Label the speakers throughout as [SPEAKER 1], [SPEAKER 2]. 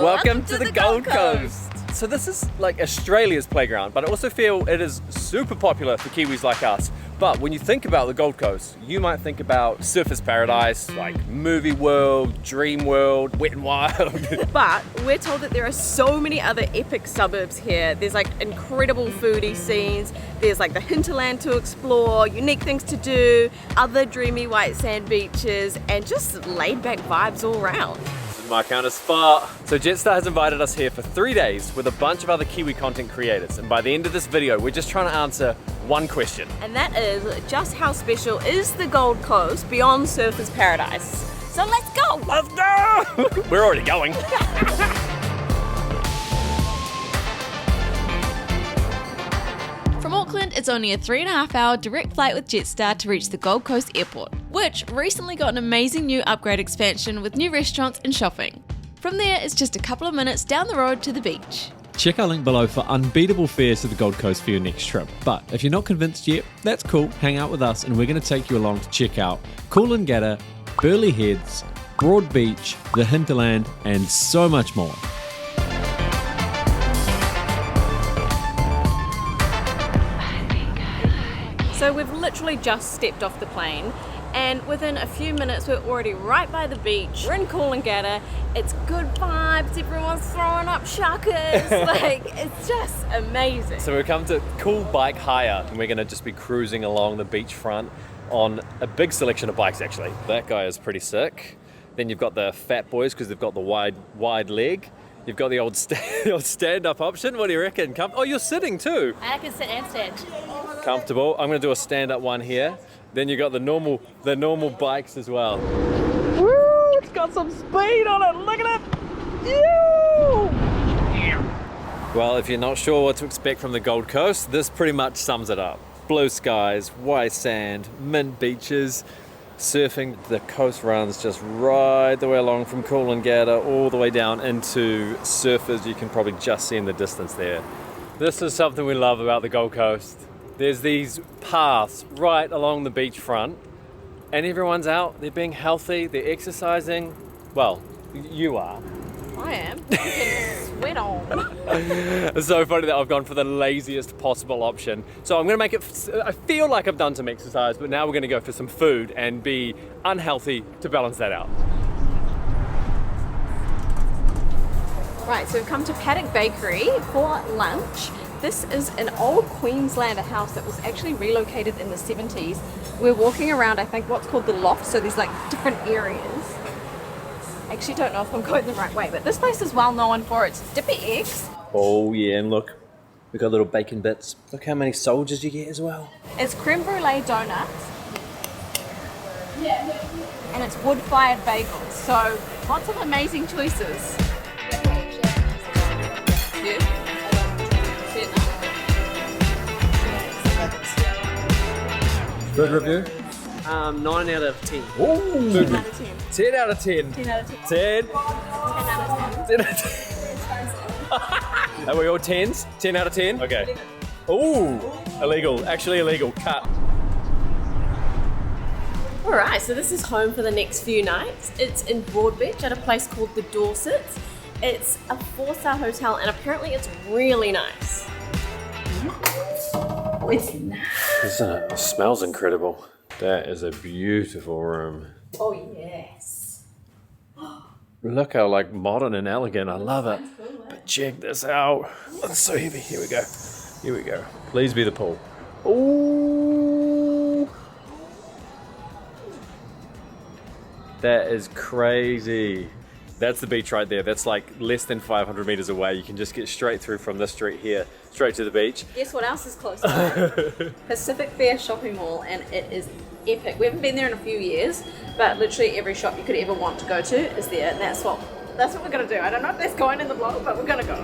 [SPEAKER 1] Welcome to the Gold Coast. So this is like Australia's playground, but I also feel it is super popular for Kiwis like us. But when you think about the Gold Coast, you might think about surfers paradise, like movie world, dream world, wet and wild.
[SPEAKER 2] But we're told that there are so many other epic suburbs here. There's like incredible foodie scenes, there's like the hinterland to explore, unique things to do, other dreamy white sand beaches, and just laid back vibes all around.
[SPEAKER 1] My kind of spot. So Jetstar has invited us here for 3 days with a bunch of other Kiwi content creators, and by the end of this video we're just trying to answer one question.
[SPEAKER 2] And that is, just how special is the Gold Coast beyond surfers paradise? So let's go!
[SPEAKER 1] Let's go! We're already going.
[SPEAKER 3] From Auckland, it's only a 3.5 hour direct flight with Jetstar to reach the Gold Coast Airport, which recently got an amazing new upgrade expansion with new restaurants and shopping. From there, it's just a couple of minutes down the road to the beach.
[SPEAKER 4] Check our link below for unbeatable fares to the Gold Coast for your next trip. But if you're not convinced yet, that's cool. Hang out with us and we're going to take you along to check out Coolangatta, Burleigh Heads, Broad Beach, the hinterland, and so much more.
[SPEAKER 2] So we've literally just stepped off the plane, and within a few minutes we're already right by the beach. We're in Coolangatta. It's good vibes, everyone's throwing up shuckers. Like, it's just amazing.
[SPEAKER 1] So we've come to Kool Bike Hire, and we're going to just be cruising along the beachfront on a big selection of bikes actually. That guy is pretty sick. Then you've got the fat boys because they've got the wide leg. You've got the old stand-up option. What do you reckon? Oh, you're sitting too.
[SPEAKER 5] I can sit and stand.
[SPEAKER 1] Comfortable. I'm going to do a stand-up one here. Then you got the normal bikes as well. Woo! It's got some speed on it. Look at it. Ew! Well, if you're not sure what to expect from the Gold Coast, this pretty much sums it up. Blue skies, white sand, mint beaches, surfing. The coast runs just right the way along from Coolangatta all the way down into surfers you can probably just see in the distance there. This is something we love about the Gold Coast. There's these paths right along the beachfront and everyone's out, they're being healthy, they're exercising. Well, you are.
[SPEAKER 2] I am. I'm getting sweat on.
[SPEAKER 1] It's so funny that I've gone for the laziest possible option. So I'm gonna make it, I feel like I've done some exercise, but now we're gonna go for some food and be unhealthy to balance that out.
[SPEAKER 2] Right, so we've come to Paddock Bakery for lunch. This is an old Queenslander house that was actually relocated in the 70s. We're walking around, I think, what's called the loft, so there's like different areas. I actually don't know if I'm going the right way, but this place is well known for its dippy eggs.
[SPEAKER 1] Oh yeah, and look, we've got little bacon bits. Look how many soldiers you get as well.
[SPEAKER 2] It's creme brulee donuts. And it's wood-fired bagels, so lots of amazing choices.
[SPEAKER 1] Good review?
[SPEAKER 6] 9 out of 10.
[SPEAKER 1] Ooh.
[SPEAKER 2] 10 out of 10.
[SPEAKER 1] 10 out of 10.
[SPEAKER 2] 10 out of 10.
[SPEAKER 1] 10.
[SPEAKER 2] 10 out of 10.
[SPEAKER 1] 10 out of 10. Are we all 10s? 10 out of 10? Okay. Ooh, illegal. Actually illegal. Cut.
[SPEAKER 2] Alright, so this is home for the next few nights. It's in Broadbeach at a place called the Dorsets. It's a 4-star hotel and apparently it's really nice. Oh, it's nice.
[SPEAKER 1] Isn't it? It smells incredible. That is a beautiful room.
[SPEAKER 2] Oh yes.
[SPEAKER 1] Look how like modern and elegant. I love it. But check this out. It's so heavy. Here we go. Here we go. Please be the pool. Ooh. That is crazy. That's the beach right there. That's like less than 500 meters away. You can just get straight through from this street here, straight to the beach.
[SPEAKER 2] Guess what else is close to it? Pacific Fair shopping mall, and it is epic. We haven't been there in a few years, but literally every shop you could ever want to go to is there, and that's what we're gonna do. I don't know if that's going in the vlog, but we're gonna go.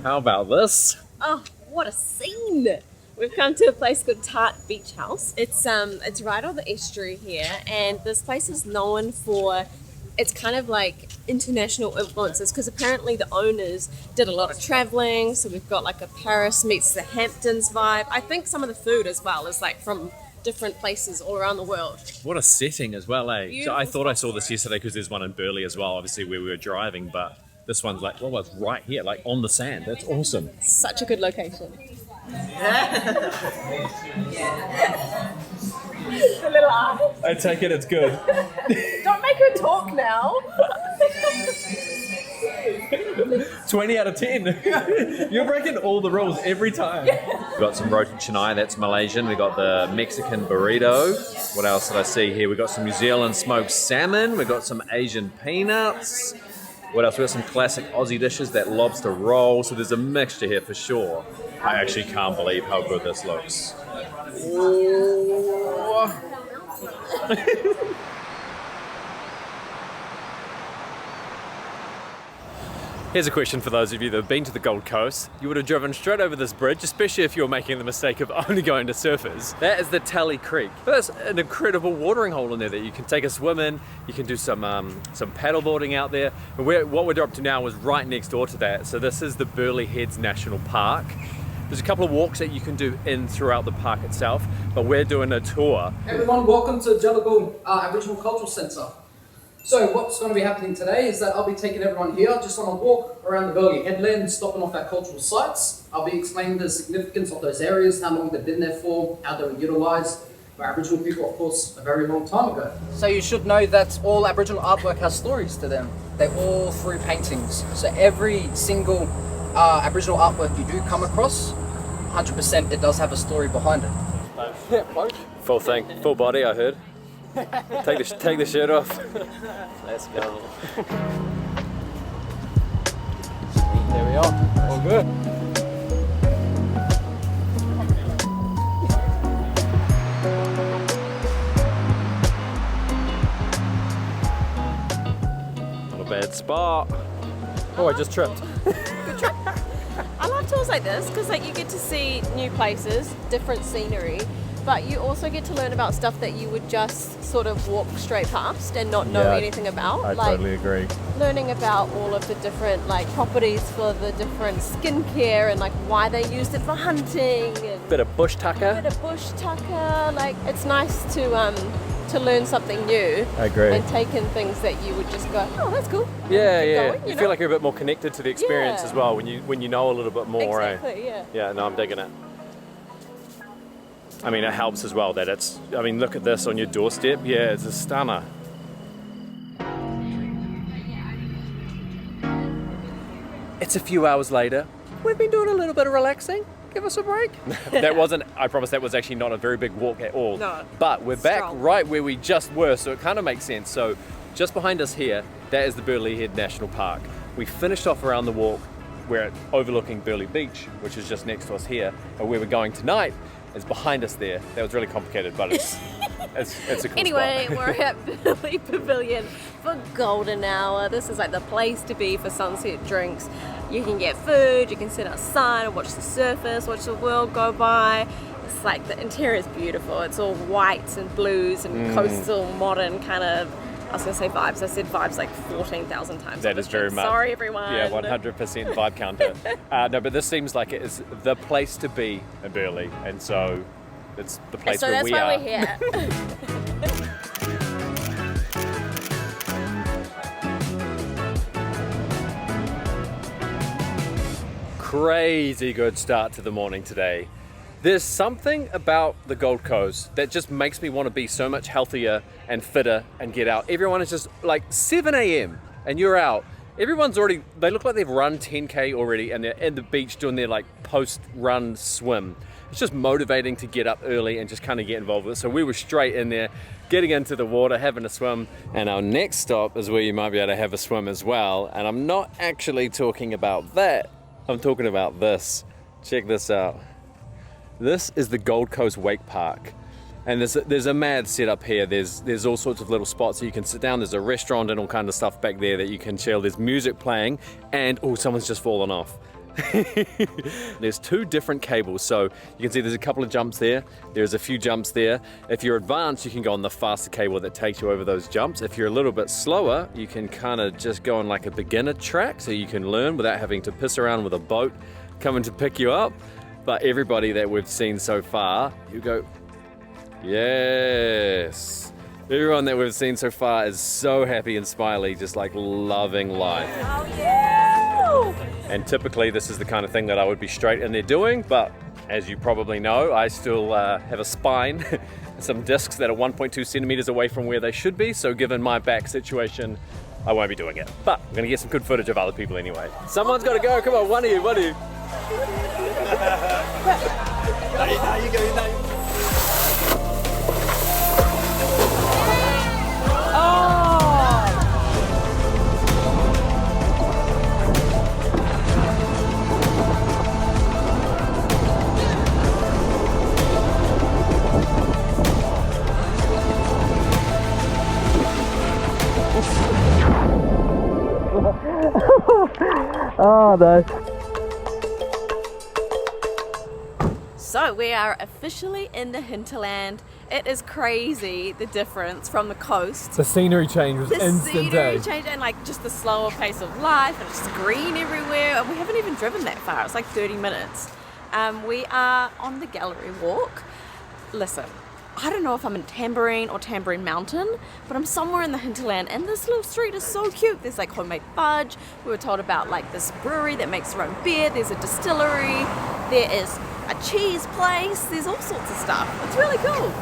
[SPEAKER 1] How about this?
[SPEAKER 2] Oh, what a scene! We've come to a place called Tart Beach House. It's right on the estuary here, and this place is known for it's kind of like international influences because apparently the owners did a lot of traveling. So we've got like a Paris meets the Hamptons vibe. I think some of the food as well is like from different places all around the world.
[SPEAKER 4] What a setting as well, eh? So
[SPEAKER 2] Beautiful
[SPEAKER 4] I thought I saw
[SPEAKER 2] spot.
[SPEAKER 4] this yesterday because there's one in Burleigh as well, obviously where we were driving, but this one's like, well, it's right here, like on the sand. That's awesome.
[SPEAKER 2] Such a good location. The little eyes.
[SPEAKER 4] I take it, it's good.
[SPEAKER 2] Don't make her talk now.
[SPEAKER 4] 20 out of 10. You're breaking all the rules every time. We've got some roti canai, that's Malaysian. We got the Mexican burrito. What else did I see here? We got some New Zealand smoked salmon. We got some Asian peanuts. What else? We got some classic Aussie dishes, that lobster roll. So there's a mixture here for sure. I actually can't believe how good this looks. Oh.
[SPEAKER 1] Here's a question for those of you that have been to the Gold Coast. You would have driven straight over this bridge, especially if you're making the mistake of only going to surfers. That is the Tally Creek. There's an incredible watering hole in there that you can take a swim in. You can do some paddleboarding out there. And what we're up to now is right next door to that. So this is the Burleigh Heads National Park. There's a couple of walks that you can do in throughout the park itself, but we're doing a tour.
[SPEAKER 5] Everyone, welcome to Jellicoe Aboriginal Cultural Centre. So what's going to be happening today is that I'll be taking everyone here just on a walk around the Burleigh Headland, stopping off our cultural sites. I'll be explaining the significance of those areas, how long they've been there for, how they were utilised by Aboriginal people, of course, a very long time ago. So you should know that all Aboriginal artwork has stories to them. They're all through paintings. So every single Aboriginal artwork you do come across, 100% it does have a story behind it.
[SPEAKER 1] Full thing, full body, I heard. Take the shirt off. Let's go.
[SPEAKER 5] There we are, all good.
[SPEAKER 1] Not a bad spot. Oh, I just tripped.
[SPEAKER 2] I love tours like this because like you get to see new places, different scenery, but you also get to learn about stuff that you would just sort of walk straight past and not know anything about.
[SPEAKER 1] I
[SPEAKER 2] like
[SPEAKER 1] totally agree.
[SPEAKER 2] learning about all of the different like properties for the different skincare and like why they used it for hunting and
[SPEAKER 1] Bit of bush tucker.
[SPEAKER 2] bit of bush tucker. Like it's nice to learn something new.
[SPEAKER 1] I agree.
[SPEAKER 2] And take in things that you would just go, oh, that's cool.
[SPEAKER 1] Yeah,
[SPEAKER 2] Keep
[SPEAKER 1] yeah.
[SPEAKER 2] going,
[SPEAKER 1] you
[SPEAKER 2] you
[SPEAKER 1] feel
[SPEAKER 2] know?
[SPEAKER 1] like you're a bit more connected to the experience
[SPEAKER 2] Yeah.
[SPEAKER 1] as well when you know a little bit more.
[SPEAKER 2] Exactly. Yeah.
[SPEAKER 1] Yeah, no, I'm digging it. I mean, it helps as well that it's, I mean, look at this on your doorstep. Yeah, it's a stunner. It's a few hours later. We've been doing a little bit of relaxing. Give us a break. That wasn't, I promise that was actually not a very big walk at all.
[SPEAKER 2] No.
[SPEAKER 1] But we're back
[SPEAKER 2] Strong.
[SPEAKER 1] right where we just were, so it kind of makes sense. So just behind us here, that is the Burleigh Head National Park. We finished off around the walk. We're overlooking Burleigh Beach, which is just next to us here. And where we're going tonight is behind us there. That was really complicated, but it's a cool
[SPEAKER 2] Anyway,
[SPEAKER 1] spot.
[SPEAKER 2] we're at Burleigh Pavilion for golden hour. This is like the place to be for sunset drinks. You can get food, you can sit outside and watch the surface, watch the world go by. It's like the interior is beautiful. It's all whites and blues and coastal modern kind of, I was going to say vibes. I said vibes like 14,000 times.
[SPEAKER 1] That
[SPEAKER 2] on this
[SPEAKER 1] is very
[SPEAKER 2] trip.
[SPEAKER 1] much.
[SPEAKER 2] Sorry, everyone.
[SPEAKER 1] Yeah, 100% vibe counter. No, but this seems like it is the place to be in Burleigh, and so it's the place
[SPEAKER 2] So
[SPEAKER 1] where
[SPEAKER 2] that's
[SPEAKER 1] we
[SPEAKER 2] why
[SPEAKER 1] are.
[SPEAKER 2] we're here.
[SPEAKER 1] Crazy good start to the morning today. There's something about the Gold Coast that just makes me want to be so much healthier and fitter and get out. Everyone is just like 7 a.m. and you're out. Everyone's already, they look like they've run 10K already and they're at the beach doing their like post-run swim. It's just motivating to get up early and just kind of get involved with it. So we were straight in there, getting into the water, having a swim. And our next stop is where you might be able to have a swim as well. And I'm not actually talking about that. I'm talking about this. Check this out. This is the Gold Coast Wake Park. And there's a mad setup here. There's all sorts of little spots that you can sit down. There's a restaurant and all kind of stuff back there that you can chill. There's music playing and, oh, someone's just fallen off. There's 2 different cables, so you can see there's a couple of jumps there, there's a few jumps there. If you're advanced, you can go on the faster cable that takes you over those jumps. If you're a little bit slower, you can kind of just go on like a beginner track, so you can learn without having to piss around with a boat coming to pick you up. But everybody that we've seen so far, you go, yes. Everyone that we've seen so far is so happy and smiley, just like loving life.
[SPEAKER 2] Oh yeah!
[SPEAKER 1] And typically this is the kind of thing that I would be straight in there doing, but as you probably know, I still have a spine, some discs that are 1.2 centimeters away from where they should be, so given my back situation, I won't be doing it. But I'm gonna get some good footage of other people anyway. Someone's gotta go, come on, one of you.
[SPEAKER 6] Oh no.
[SPEAKER 2] So we are officially in the hinterland. It is crazy, the difference from the coast.
[SPEAKER 1] The scenery change was
[SPEAKER 2] The
[SPEAKER 1] instant.
[SPEAKER 2] scenery change and like just the slower pace of life, and it's just green everywhere. And we haven't even driven that far. It's like 30 minutes. We are on the gallery walk. Listen, I don't know if I'm in Tambourine or Tambourine Mountain, but I'm somewhere in the hinterland, and this little street is so cute. There's like homemade fudge. We were told about like this brewery that makes their own beer. There's a distillery. There is a cheese place. There's all sorts of stuff. It's really cool.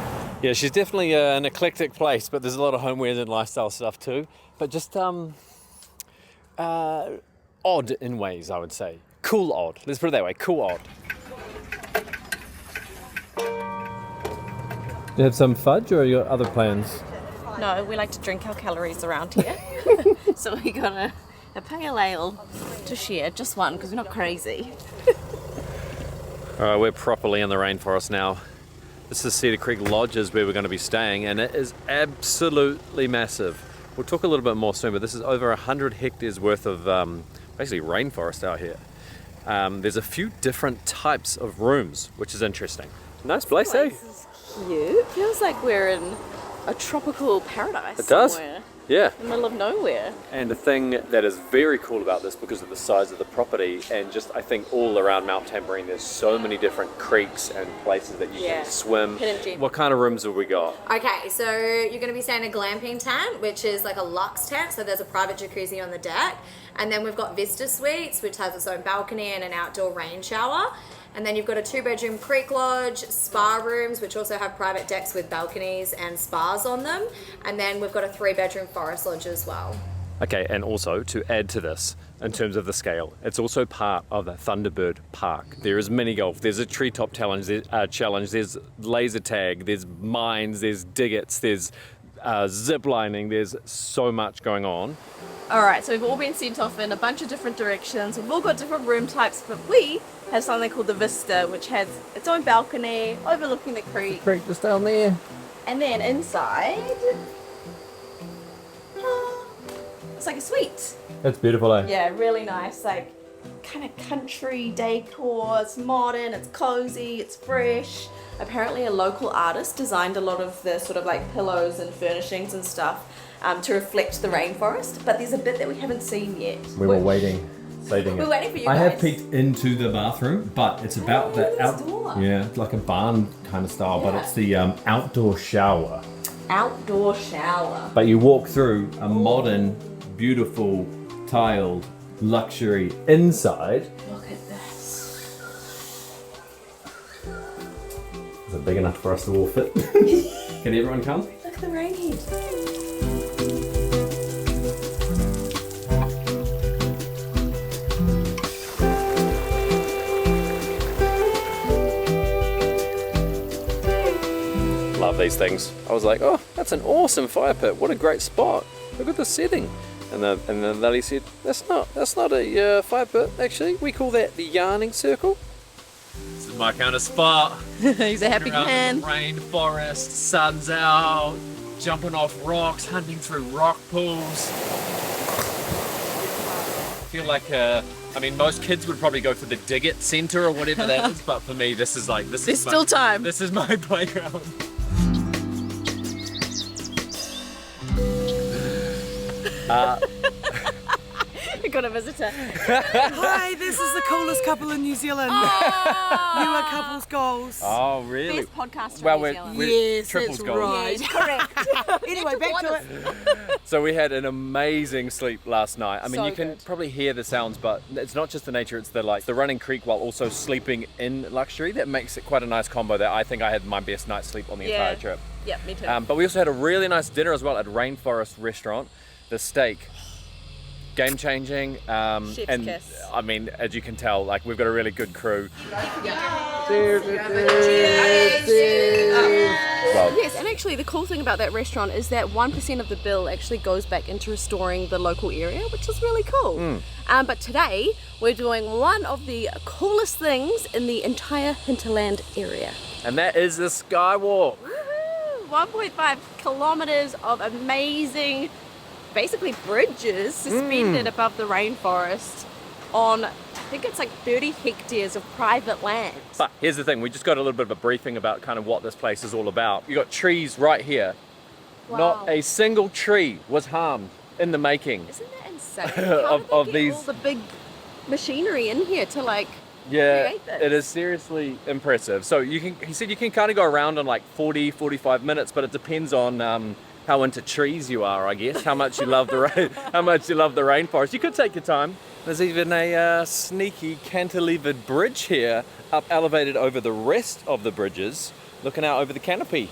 [SPEAKER 1] Yeah, she's definitely an eclectic place, but there's a lot of homewares and lifestyle stuff too. But just odd in ways, I would say. Cool odd. Let's put it that way. Cool odd.
[SPEAKER 4] Do you have some fudge or you got other plans?
[SPEAKER 2] No, we like to drink our calories around here. So we got a pale ale to share, just one, because we're not crazy.
[SPEAKER 1] All right, we're properly in the rainforest now. This is Cedar Creek Lodges where we're going to be staying, and it is absolutely massive. We'll talk a little bit more soon, but this is over 100 hectares worth of basically rainforest out here. There's a few different types of rooms, which is interesting. Nice place, eh?
[SPEAKER 2] Cute. Feels like we're in a tropical paradise.
[SPEAKER 1] It does.
[SPEAKER 2] Somewhere.
[SPEAKER 1] Yeah.
[SPEAKER 2] In the middle of nowhere.
[SPEAKER 1] And the thing that is very cool about this, because of the size of the property, and just I think all around Mount Tambourine, there's so many different creeks and places that you can swim.
[SPEAKER 2] Hidden gem.
[SPEAKER 1] What kind of rooms have we got?
[SPEAKER 7] Okay, so you're going to be staying in a glamping tent, which is like a luxe tent. So there's a private jacuzzi on the deck. And then we've got Vista Suites, which has its own balcony and an outdoor rain shower. And then you've got a 2-bedroom creek lodge, spa rooms, which also have private decks with balconies and spas on them. And then we've got a 3-bedroom forest lodge as well.
[SPEAKER 1] Okay, and also to add to this, in terms of the scale, it's also part of the Thunderbird Park. There is mini golf, there's a treetop challenge, there's laser tag, there's mines, there's diggets, there's zip lining, there's so much going on.
[SPEAKER 2] Alright, so we've all been sent off in a bunch of different directions. We've all got different room types, but we have something called the Vista, which has its own balcony overlooking the creek.
[SPEAKER 6] Creek just down there.
[SPEAKER 2] And then inside, it's like a suite.
[SPEAKER 4] That's beautiful, eh?
[SPEAKER 2] Yeah, really nice, like kind of country decor. It's modern, it's cozy, it's fresh. Apparently a local artist designed a lot of the sort of like pillows and furnishings and stuff to reflect the rainforest, but there's a bit that we haven't seen yet.
[SPEAKER 4] We were waiting, saving
[SPEAKER 2] We're
[SPEAKER 4] it.
[SPEAKER 2] waiting for you
[SPEAKER 4] I
[SPEAKER 2] guys.
[SPEAKER 4] have peeked into the bathroom, but it's about the
[SPEAKER 2] this door.
[SPEAKER 4] Yeah, it's like a barn kind of style, but
[SPEAKER 2] Yeah.
[SPEAKER 4] it's the outdoor shower.
[SPEAKER 2] Outdoor shower.
[SPEAKER 4] But you walk through a modern, beautiful, tiled, luxury inside.
[SPEAKER 2] Look at this.
[SPEAKER 4] Is it big enough for us to all fit? Can everyone come?
[SPEAKER 2] Look at the rain head.
[SPEAKER 1] Love these things. I was like, oh, that's an awesome fire pit. What a great spot. Look at the setting. And the lady said, that's not a fire pit, actually. We call that the yarning circle. This is my kind of spot.
[SPEAKER 2] He's a happy
[SPEAKER 1] Around
[SPEAKER 2] man.
[SPEAKER 1] in the rainforest, sun's out, jumping off rocks, hunting through rock pools. feel like most kids would probably go for the dig it center or whatever that is, but for me, this is like
[SPEAKER 3] There's still time.
[SPEAKER 1] This is my playground.
[SPEAKER 2] We got a visitor.
[SPEAKER 8] Hi, this is the coolest couple in New Zealand. You are couples goals.
[SPEAKER 1] Oh, really?
[SPEAKER 2] Best podcast in
[SPEAKER 1] Well,
[SPEAKER 2] New
[SPEAKER 1] we're,
[SPEAKER 2] Zealand.
[SPEAKER 1] we're
[SPEAKER 8] Yes,
[SPEAKER 1] triples
[SPEAKER 8] that's
[SPEAKER 1] gold.
[SPEAKER 8] right.
[SPEAKER 2] Correct.
[SPEAKER 8] Anyway, back to it.
[SPEAKER 1] So we had an amazing sleep last night. I mean,
[SPEAKER 2] So
[SPEAKER 1] you can
[SPEAKER 2] good.
[SPEAKER 1] probably hear the sounds, but it's not just the nature, it's the running creek while also sleeping in luxury that makes it quite a nice combo that I think I had my best night's sleep on the entire trip.
[SPEAKER 2] Yeah, me too.
[SPEAKER 1] But we also had a really nice dinner as well at Rainforest Restaurant. The steak, game changing.
[SPEAKER 2] Chef's
[SPEAKER 1] And
[SPEAKER 2] kiss.
[SPEAKER 1] I mean, as you can tell, like we've got a really good crew. Well,
[SPEAKER 2] Yes, and actually the cool thing about that restaurant is that 1% of the bill actually goes back into restoring the local area, which is really cool. But today we're doing one of the coolest things in the entire hinterland area.
[SPEAKER 1] and that is the skywalk.
[SPEAKER 2] Woohoo! 1.5 kilometers of amazing, basically bridges suspended above the rainforest on, I think it's like 30 hectares of private land.
[SPEAKER 1] But here's the thing, we just got a little bit of a briefing about kind of what this place is all about. You got trees right here.
[SPEAKER 2] Wow.
[SPEAKER 1] Not a single tree was harmed in the making.
[SPEAKER 2] Isn't that insane? How did they
[SPEAKER 1] Of
[SPEAKER 2] get
[SPEAKER 1] these-
[SPEAKER 2] all the big machinery in here to like
[SPEAKER 1] Yeah,
[SPEAKER 2] create this?
[SPEAKER 1] it is seriously impressive. So he said you can kind of go around in like 40, 45 minutes, but it depends on how into trees you are, I guess. How much you love the rainforest. You could take your time. There's even a sneaky cantilevered bridge here, up elevated over the rest of the bridges, looking out over the canopy.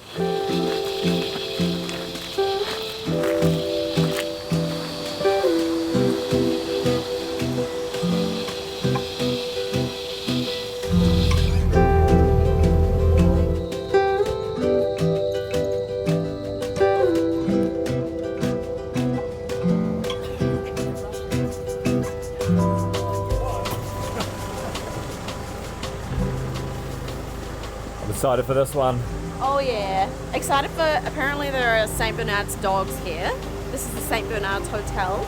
[SPEAKER 1] I'm excited for this one.
[SPEAKER 2] Oh yeah. Excited for, apparently there are St. Bernard's dogs here. This is the St. Bernard's Hotel.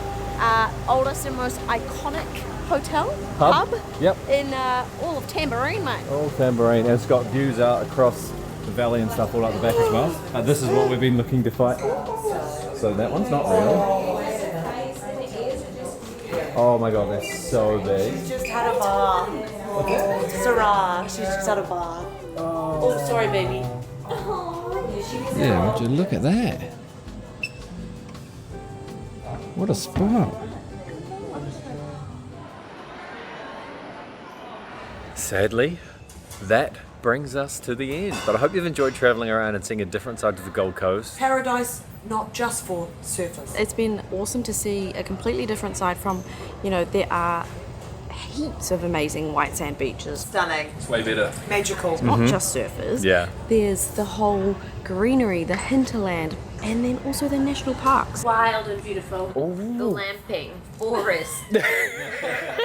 [SPEAKER 2] Oldest and most iconic hotel, pub
[SPEAKER 1] Yep.
[SPEAKER 2] in all of Tambourine, mate.
[SPEAKER 1] All tambourine, and it's got views out across the valley and stuff all out the back as well. This is what we've been looking to fight. So that one's not real. Oh my god, they're so big.
[SPEAKER 8] Just had a bar. Sarah, she's just had a bar. Oh, sorry, baby.
[SPEAKER 4] Yeah, would you look at that? What a spot.
[SPEAKER 1] Sadly, that brings us to the end. But I hope you've enjoyed travelling around and seeing a different side to the Gold Coast.
[SPEAKER 8] Paradise, not just for surfers.
[SPEAKER 2] It's been awesome to see a completely different side from, there are heaps of amazing white sand beaches.
[SPEAKER 8] Stunning.
[SPEAKER 1] It's way better.
[SPEAKER 8] Magical.
[SPEAKER 2] Not just surfers.
[SPEAKER 1] Yeah.
[SPEAKER 2] There's the whole greenery, the hinterland, and then also the national parks.
[SPEAKER 7] Wild and beautiful. The glamping, forest.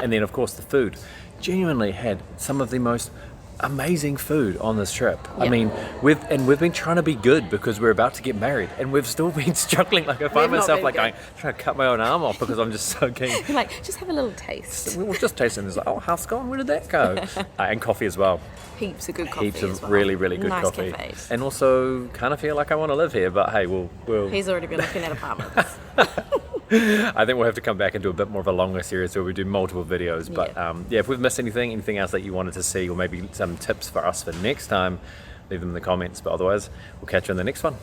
[SPEAKER 1] And then, of course, the food. Genuinely had some of the most amazing food on this trip. I
[SPEAKER 2] Yeah.
[SPEAKER 1] mean, we've been trying to be good because we're about to get married, and we've still been struggling. Like I find
[SPEAKER 2] We've not
[SPEAKER 1] myself
[SPEAKER 2] been
[SPEAKER 1] like
[SPEAKER 2] good.
[SPEAKER 1] trying to cut my own arm off because I'm just so keen.
[SPEAKER 2] You're like, just have a little taste.
[SPEAKER 1] We were just tasting this, like, oh, house gone, where did that go? And coffee as well.
[SPEAKER 2] Heaps of good coffee
[SPEAKER 1] Heaps
[SPEAKER 2] as
[SPEAKER 1] of
[SPEAKER 2] well.
[SPEAKER 1] really, really good
[SPEAKER 2] nice
[SPEAKER 1] coffee.
[SPEAKER 2] Cafes.
[SPEAKER 1] And also kind of feel like I want to live here, but hey, we'll
[SPEAKER 2] He's already been looking at apartments.
[SPEAKER 1] I think we'll have to come back and do a bit more of a longer series where we do multiple videos. But if we've missed anything else that you wanted to see, or maybe some tips for us for next time, leave them in the comments. But otherwise, we'll catch you in the next one.